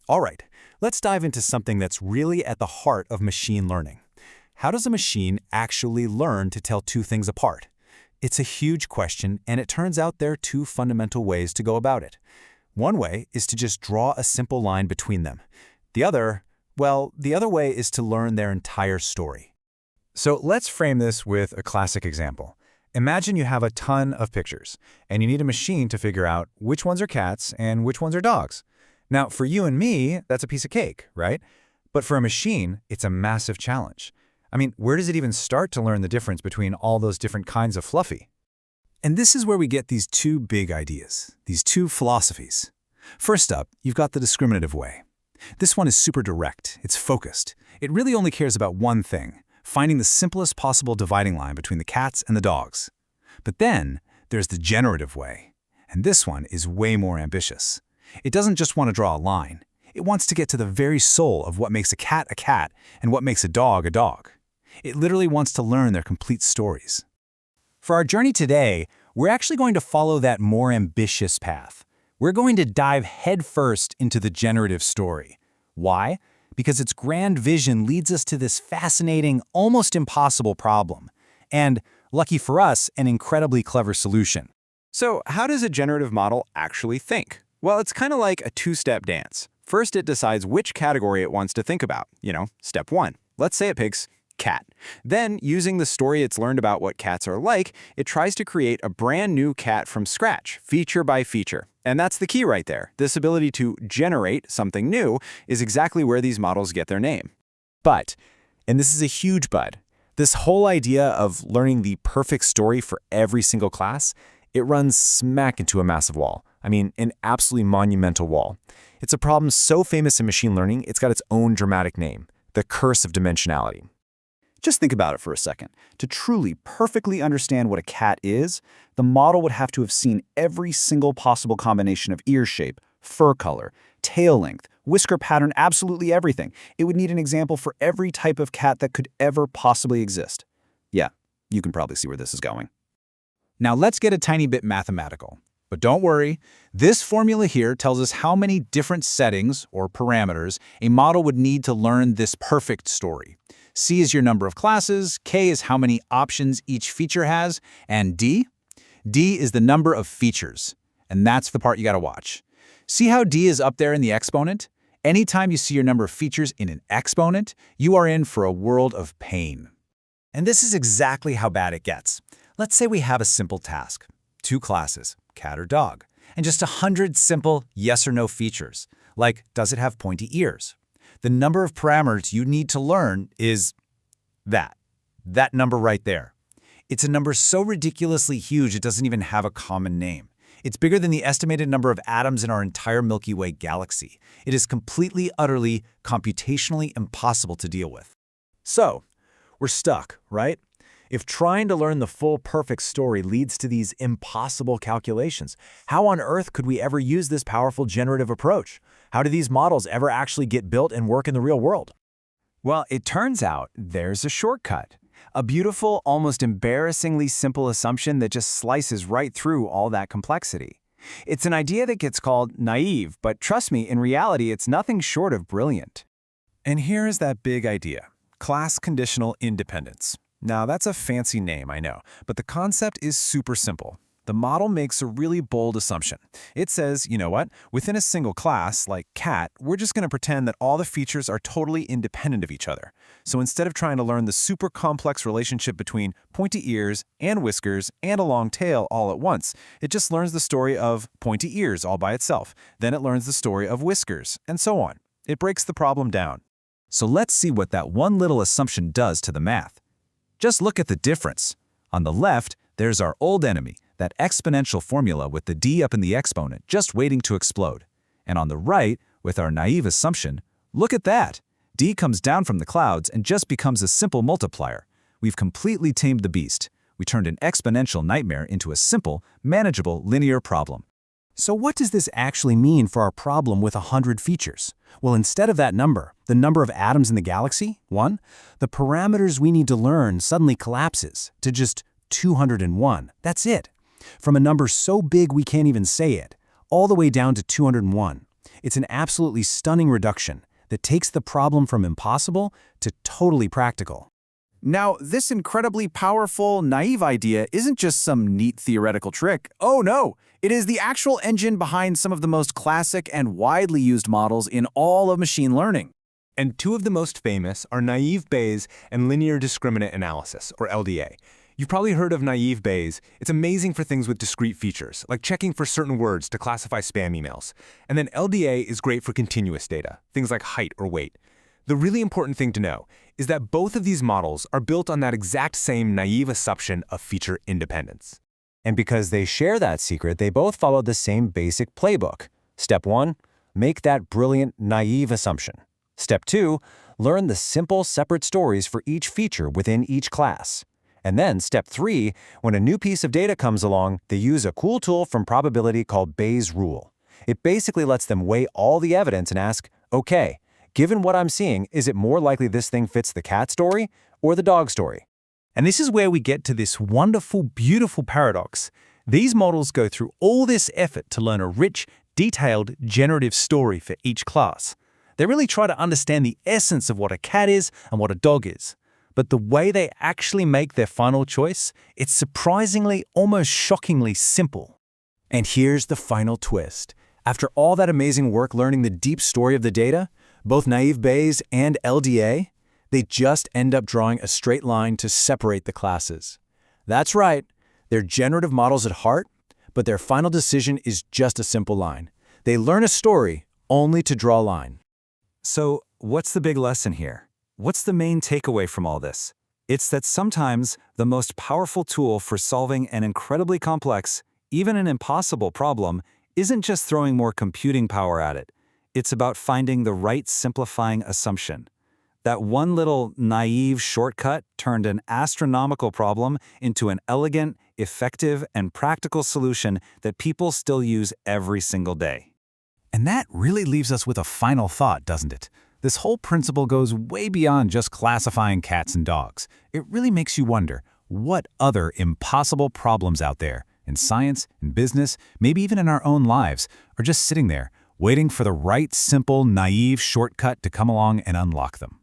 All right, let's dive into something that's really at the heart of machine learning. How does a machine actually learn to tell two things apart? It's a huge question, and it turns out there are two fundamental ways to go about it. One way is to just draw a simple line between them. The other way is to learn their entire story. So let's frame this with a classic example. Imagine you have a ton of pictures, and you need a machine to figure out which ones are cats and which ones are dogs. Now, for you and me, that's a piece of cake, right? But for a machine, it's a massive challenge. I mean, where does it even start to learn the difference between all those different kinds of fluffy? And this is where we get these two big ideas, these two philosophies. First up, you've got the discriminative way. This one is super direct, it's focused. It really only cares about one thing, finding the simplest possible dividing line between the cats and the dogs. But then, there's the generative way. And this one is way more ambitious. It doesn't just want to draw a line. It wants to get to the very soul of what makes a cat and what makes a dog. It literally wants to learn their complete stories. For our journey today, we're actually going to follow that more ambitious path. We're going to dive headfirst into the generative story. Why? Because its grand vision leads us to this fascinating, almost impossible problem. And, lucky for us, an incredibly clever solution. So, how does a generative model actually think? Well, it's kind of like a two-step dance. First, it decides which category it wants to think about. Step 1. Let's say it picks cat. Then, using the story it's learned about what cats are like, it tries to create a brand new cat from scratch, feature by feature. And that's the key right there. This ability to generate something new is exactly where these models get their name. But, and this is a huge but, this whole idea of learning the perfect story for every single class, it runs smack into a massive wall. I mean, an absolutely monumental wall. It's a problem so famous in machine learning, it's got its own dramatic name, the curse of dimensionality. Just think about it for a second. To truly perfectly understand what a cat is, the model would have to have seen every single possible combination of ear shape, fur color, tail length, whisker pattern, absolutely everything. It would need an example for every type of cat that could ever possibly exist. Yeah, you can probably see where this is going. Now let's get a tiny bit mathematical. But don't worry, this formula here tells us how many different settings, or parameters, a model would need to learn this perfect story. C is your number of classes, K is how many options each feature has, and D? D is the number of features. And that's the part you gotta watch. See how D is up there in the exponent? Anytime you see your number of features in an exponent, you are in for a world of pain. And this is exactly how bad it gets. Let's say we have a simple task. 2 classes, cat or dog, and just 100 simple yes or no features, like does it have pointy ears? The number of parameters you need to learn is that number right there. It's a number so ridiculously huge it doesn't even have a common name. It's bigger than the estimated number of atoms in our entire Milky Way galaxy. It is completely, utterly, computationally impossible to deal with. So, we're stuck, right? If trying to learn the full perfect story leads to these impossible calculations, how on earth could we ever use this powerful generative approach? How do these models ever actually get built and work in the real world? Well, it turns out there's a shortcut. A beautiful, almost embarrassingly simple assumption that just slices right through all that complexity. It's an idea that gets called naive, but trust me, in reality, it's nothing short of brilliant. And here is that big idea, class conditional independence. Now, that's a fancy name, I know, but the concept is super simple. The model makes a really bold assumption. It says, you know what, within a single class, like cat, we're just going to pretend that all the features are totally independent of each other. So instead of trying to learn the super complex relationship between pointy ears and whiskers and a long tail all at once, it just learns the story of pointy ears all by itself. Then it learns the story of whiskers, and so on. It breaks the problem down. So let's see what that one little assumption does to the math. Just look at the difference. On the left, there's our old enemy, that exponential formula with the D up in the exponent just waiting to explode. And on the right, with our naive assumption, look at that. D comes down from the clouds and just becomes a simple multiplier. We've completely tamed the beast. We turned an exponential nightmare into a simple, manageable linear problem. So what does this actually mean for our problem with 100 features? Well, instead of that number, the number of atoms in the galaxy, 1, the parameters we need to learn suddenly collapses to just 201. That's it. From a number so big we can't even say it, all the way down to 201. It's an absolutely stunning reduction that takes the problem from impossible to totally practical. Now, this incredibly powerful, naive idea isn't just some neat theoretical trick. Oh no! It is the actual engine behind some of the most classic and widely used models in all of machine learning. And two of the most famous are naive Bayes and linear discriminant analysis, or LDA. You've probably heard of naive Bayes. It's amazing for things with discrete features, like checking for certain words to classify spam emails. And then LDA is great for continuous data, things like height or weight. The really important thing to know is that both of these models are built on that exact same naive assumption of feature independence. And because they share that secret, they both follow the same basic playbook. Step 1, make that brilliant, naive assumption. Step 2, learn the simple, separate stories for each feature within each class. And then Step 3, when a new piece of data comes along, they use a cool tool from probability called Bayes' rule. It basically lets them weigh all the evidence and ask, okay, given what I'm seeing, is it more likely this thing fits the cat story or the dog story? And this is where we get to this wonderful, beautiful paradox. These models go through all this effort to learn a rich, detailed, generative story for each class. They really try to understand the essence of what a cat is and what a dog is. But the way they actually make their final choice, it's surprisingly, almost shockingly simple. And here's the final twist. After all that amazing work learning the deep story of the data, both naive Bayes and LDA, they just end up drawing a straight line to separate the classes. That's right, they're generative models at heart, but their final decision is just a simple line. They learn a story only to draw a line. So, what's the big lesson here? What's the main takeaway from all this? It's that sometimes the most powerful tool for solving an incredibly complex, even an impossible problem, isn't just throwing more computing power at it. It's about finding the right simplifying assumption. That one little naive shortcut turned an astronomical problem into an elegant, effective, and practical solution that people still use every single day. And that really leaves us with a final thought, doesn't it? This whole principle goes way beyond just classifying cats and dogs. It really makes you wonder, what other impossible problems out there, in science, in business, maybe even in our own lives, are just sitting there, waiting for the right, simple, naive shortcut to come along and unlock them?